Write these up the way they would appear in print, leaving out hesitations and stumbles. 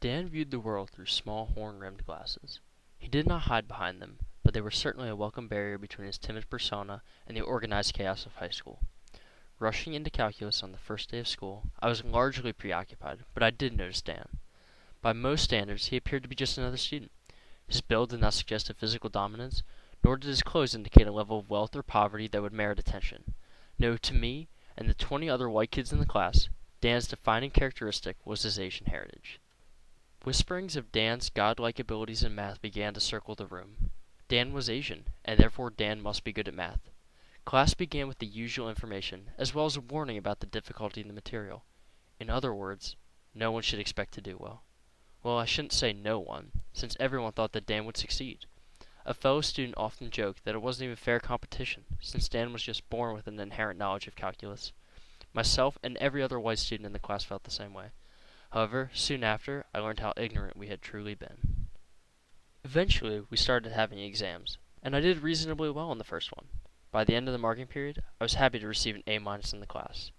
Dan viewed the world through small horn-rimmed glasses. He did not hide behind them, but they were certainly a welcome barrier between his timid persona and the organized chaos of high school. Rushing into calculus on the first day of school, I was largely preoccupied, but I did notice Dan. By most standards, he appeared to be just another student. His build did not suggest a physical dominance, nor did his clothes indicate a level of wealth or poverty that would merit attention. No, to me, and the 20 other white kids in the class, Dan's defining characteristic was his Asian heritage. Whisperings of Dan's godlike abilities in math began to circle the room. Dan was Asian, and therefore Dan must be good at math. Class began with the usual information, as well as a warning about the difficulty in the material. In other words, no one should expect to do well. Well, I shouldn't say no one, since everyone thought that Dan would succeed. A fellow student often joked that it wasn't even fair competition, since Dan was just born with an inherent knowledge of calculus. Myself and every other white student in the class felt the same way. However, soon after, I learned how ignorant we had truly been. Eventually, we started having exams, and I did reasonably well in the first one. By the end of the marking period, I was happy to receive an A- in the class.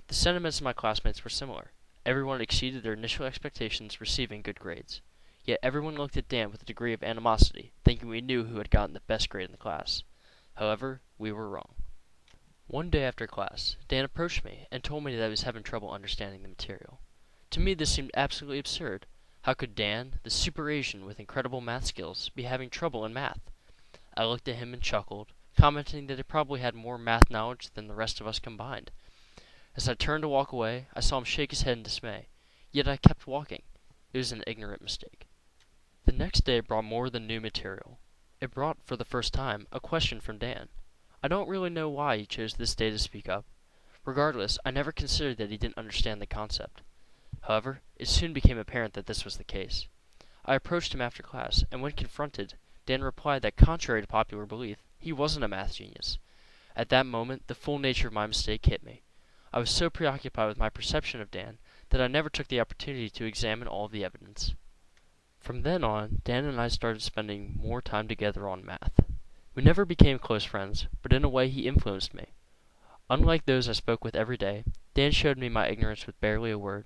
The sentiments of my classmates were similar. Everyone exceeded their initial expectations, receiving good grades. Yet everyone looked at Dan with a degree of animosity, thinking we knew who had gotten the best grade in the class. However, we were wrong. One day after class, Dan approached me and told me that he was having trouble understanding the material. To me, this seemed absolutely absurd. How could Dan, the super Asian with incredible math skills, be having trouble in math? I looked at him and chuckled, commenting that he probably had more math knowledge than the rest of us combined. As I turned to walk away, I saw him shake his head in dismay. Yet I kept walking. It was an ignorant mistake. The next day brought more than new material. It brought, for the first time, a question from Dan. I don't really know why he chose this day to speak up. Regardless, I never considered that he didn't understand the concept. However, it soon became apparent that this was the case. I approached him after class, and when confronted, Dan replied that contrary to popular belief, he wasn't a math genius. At that moment, the full nature of my mistake hit me. I was so preoccupied with my perception of Dan that I never took the opportunity to examine all of the evidence. From then on, Dan and I started spending more time together on math. We never became close friends, but in a way he influenced me. Unlike those I spoke with every day, Dan showed me my ignorance with barely a word.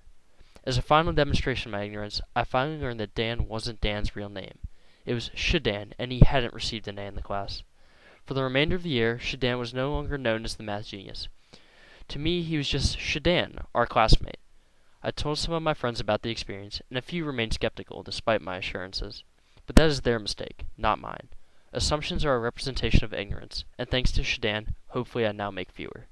As a final demonstration of my ignorance, I finally learned that Dan wasn't Dan's real name. It was Shadan, and he hadn't received an A in the class. For the remainder of the year, Shadan was no longer known as the math genius. To me, he was just Shadan, our classmate. I told some of my friends about the experience, and a few remained skeptical despite my assurances. But that is their mistake, not mine. Assumptions are a representation of ignorance, and thanks to Shadan, hopefully I now make fewer.